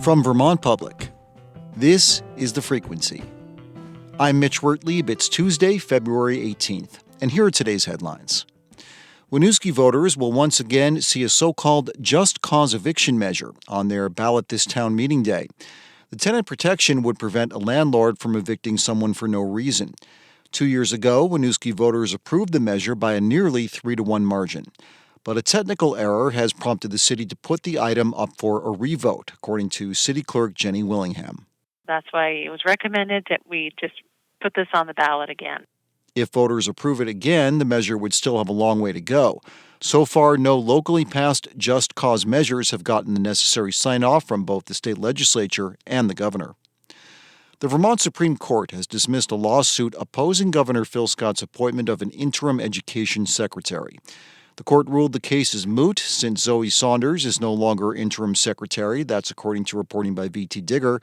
From Vermont Public, this is The Frequency. I'm Mitch Wertlieb. It's Tuesday, February 18th, and here are today's headlines. Winooski voters will once again see a so-called just cause eviction measure on their ballot this town meeting day. The tenant protection would prevent a landlord from evicting someone for no reason. 2 years ago, Winooski voters approved the measure by a nearly 3-1 margin. But a technical error has prompted the city to put the item up for a revote, according to City Clerk Jenny Willingham. That's why it was recommended that we just put this on the ballot again. If voters approve it again, the measure would still have a long way to go. So far, no locally passed just cause measures have gotten the necessary sign-off from both the state legislature and the governor. The Vermont Supreme Court has dismissed a lawsuit opposing Governor Phil Scott's appointment of an interim education secretary. The court ruled the case is moot since Zoe Saunders is no longer interim secretary. That's according to reporting by V.T. Digger.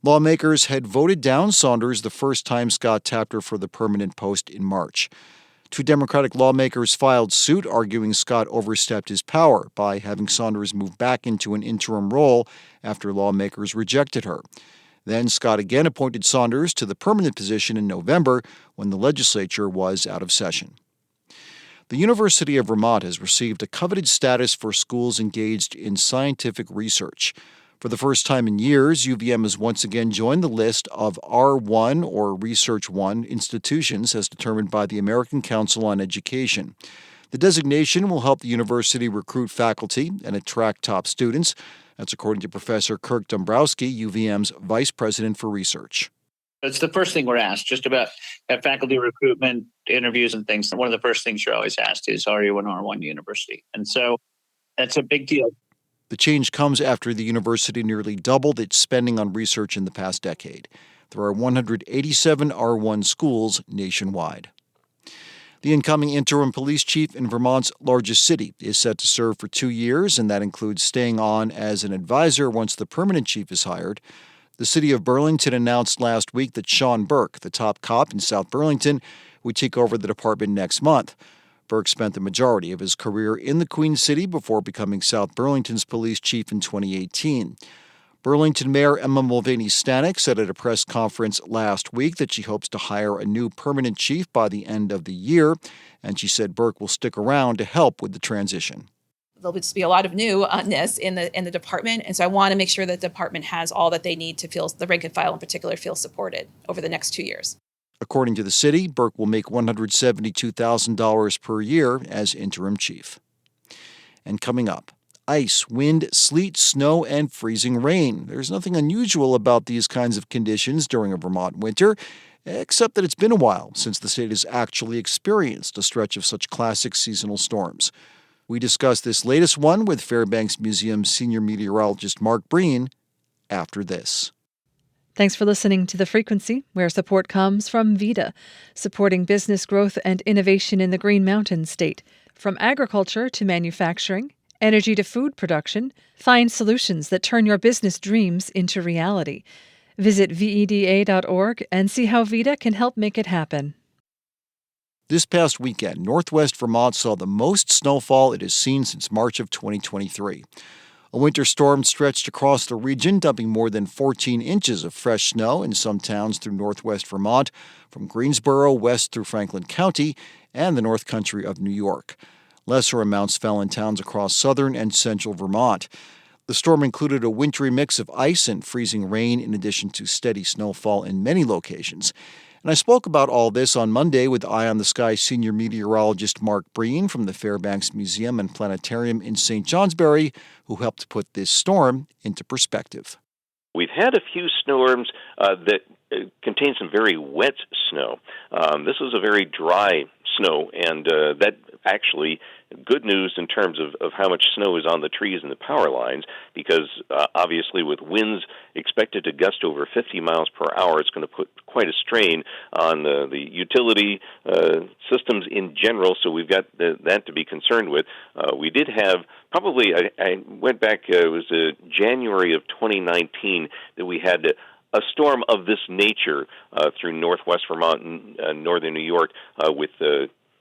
Lawmakers had voted down Saunders the first time Scott tapped her for the permanent post in March. 2 Democratic lawmakers filed suit arguing Scott overstepped his power by having Saunders move back into an interim role after lawmakers rejected her. Then Scott again appointed Saunders to the permanent position in November when the legislature was out of session. The University of Vermont has received a coveted status for schools engaged in scientific research. For the first time in years, UVM has once again joined the list of R1 or Research 1 institutions as determined by the American Council on Education. The designation will help the university recruit faculty and attract top students. That's according to Professor Kirk Dombrowski, UVM's Vice President for Research. It's the first thing we're asked, just about faculty recruitment, interviews and things. One of the first things you're always asked is, are you an R1 university? And so that's a big deal. The change comes after the university nearly doubled its spending on research in the past decade. There are 187 R1 schools nationwide. The incoming interim police chief in Vermont's largest city is set to serve for 2 years, and that includes staying on as an advisor once the permanent chief is hired. The city of Burlington announced last week that Sean Burke, the top cop in South Burlington, would take over the department next month. Burke spent the majority of his career in the Queen City before becoming South Burlington's police chief in 2018. Burlington Mayor Emma Mulvaney-Stanek said at a press conference last week that she hopes to hire a new permanent chief by the end of the year, and she said Burke will stick around to help with the transition. There'll just be a lot of newness in the department, and so I want to make sure that the department has all that they need to feel, the rank and file in particular, feel supported over the next 2 years. According to the city, Burke will make $172,000 per year as interim chief. And coming up, ice, wind, sleet, snow, and freezing rain. There's nothing unusual about these kinds of conditions during a Vermont winter, except that it's been a while since the state has actually experienced a stretch of such classic seasonal storms. We discuss this latest one with Fairbanks Museum senior meteorologist Mark Breen after this. Thanks for listening to The Frequency, where support comes from VITA, supporting business growth and innovation in the Green Mountain State. From agriculture to manufacturing, energy to food production, find solutions that turn your business dreams into reality. Visit VEDA.org and see how VITA can help make it happen. This past weekend, Northwest Vermont saw the most snowfall it has seen since March of 2023. A winter storm stretched across the region, dumping more than 14 inches of fresh snow in some towns through northwest Vermont, from Greensboro west through Franklin County and the North Country of New York. Lesser amounts fell in towns across southern and central Vermont. The storm included a wintry mix of ice and freezing rain in addition to steady snowfall in many locations. And I spoke about all this on Monday with Eye on the Sky senior meteorologist Mark Breen from the Fairbanks Museum and Planetarium in St. Johnsbury, who helped put this storm into perspective. We've had a few storms that contain some very wet snow. This was a very dry snow, and that actually good news in terms of how much snow is on the trees and the power lines, because obviously with winds expected to gust over 50 miles per hour, it's going to put quite a strain on the utility systems in general, so we've got that to be concerned with. We did have probably, I went back, it was January of 2019 that we had a storm of this nature through northwest Vermont and northern New York with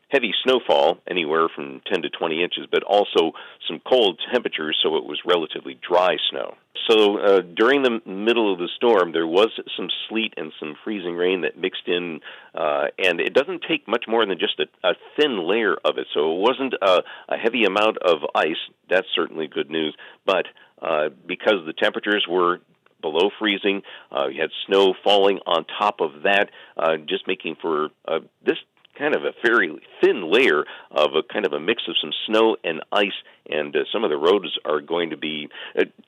heavy snowfall, anywhere from 10 to 20 inches, but also some cold temperatures, so it was relatively dry snow. So during the middle of the storm, there was some sleet and some freezing rain that mixed in, and it doesn't take much more than just a thin layer of it. So it wasn't a heavy amount of ice. That's certainly good news. But because the temperatures were below freezing, you had snow falling on top of that, just making for this kind of a very thin layer of a kind of a mix of some snow and ice, and some of the roads are going to be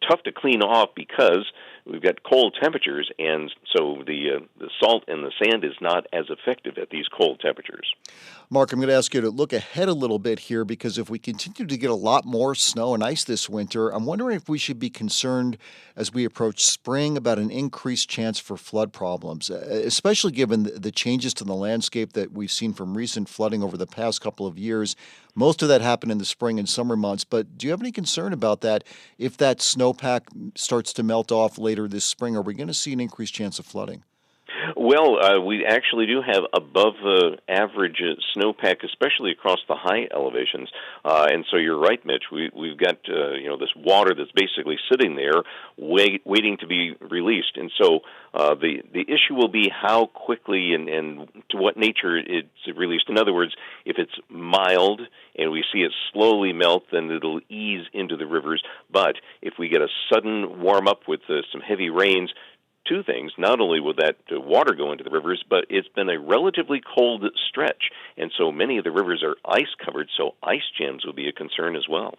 tough to clean off because we've got cold temperatures, and so the salt and the sand is not as effective at these cold temperatures. Mark, I'm going to ask you to look ahead a little bit here, because if we continue to get a lot more snow and ice this winter, I'm wondering if we should be concerned as we approach spring about an increased chance for flood problems, especially given the changes to the landscape that we've seen from recent flooding over the past couple of years. Most of that happened in the spring and summer months, but do you have any concern about that? If that snowpack starts to melt off later this spring, are we going to see an increased chance of flooding? Well, we actually do have above average snowpack, especially across the high elevations. And so you're right, Mitch. We've got this water that's basically sitting there waiting to be released. And so the issue will be how quickly and to what nature it's released. In other words, if it's mild and we see it slowly melt, then it'll ease into the rivers. But if we get a sudden warm up with some heavy rains, two things. Not only will that water go into the rivers, but it's been a relatively cold stretch, and so many of the rivers are ice-covered, so ice jams will be a concern as well.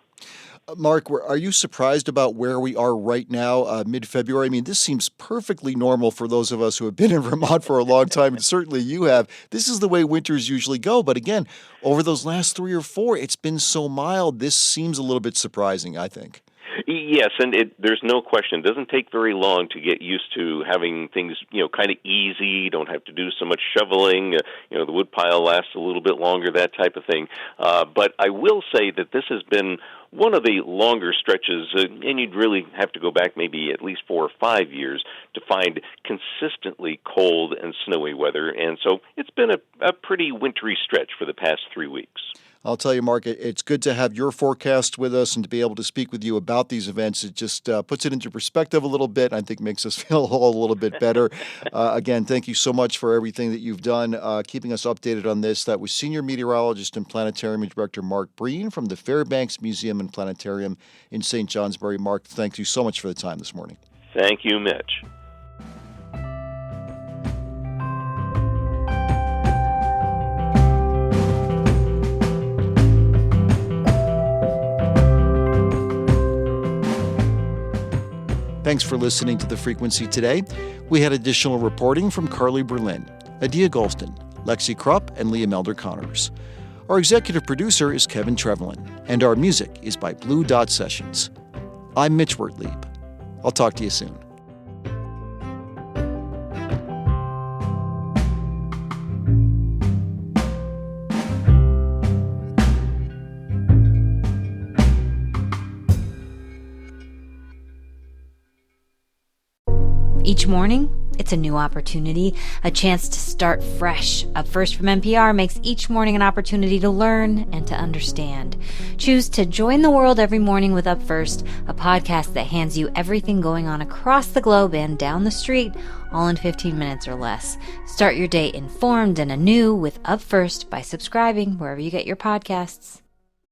Mark, are you surprised about where we are right now, mid-February? I mean, this seems perfectly normal for those of us who have been in Vermont for a long time, and certainly you have. This is the way winters usually go, but again, over those last 3 or 4, it's been so mild. This seems a little bit surprising, I think. Yes, and there's no question. It doesn't take very long to get used to having things, kind of easy. You don't have to do so much shoveling. The wood pile lasts a little bit longer, that type of thing. But I will say that this has been one of the longer stretches, and you'd really have to go back maybe at least 4 or 5 years to find consistently cold and snowy weather. And so it's been a pretty wintry stretch for the past 3 weeks. I'll tell you, Mark, it's good to have your forecast with us and to be able to speak with you about these events. It just puts it into perspective a little bit, and I think makes us feel all a little bit better. Again, thank you so much for everything that you've done, keeping us updated on this. That was Senior Meteorologist and Planetarium Director Mark Breen from the Fairbanks Museum and Planetarium in St. Johnsbury. Mark, thank you so much for the time this morning. Thank you, Mitch. Thanks for listening to The Frequency today. We had additional reporting from Carly Berlin, Adia Golston, Lexi Krupp, and Leah Melder-Connors. Our executive producer is Kevin Trevelyan, and our music is by Blue Dot Sessions. I'm Mitch Wertlieb. I'll talk to you soon. Each morning, it's a new opportunity, a chance to start fresh. Up First from NPR makes each morning an opportunity to learn and to understand. Choose to join the world every morning with Up First, a podcast that hands you everything going on across the globe and down the street, all in 15 minutes or less. Start your day informed and anew with Up First by subscribing wherever you get your podcasts.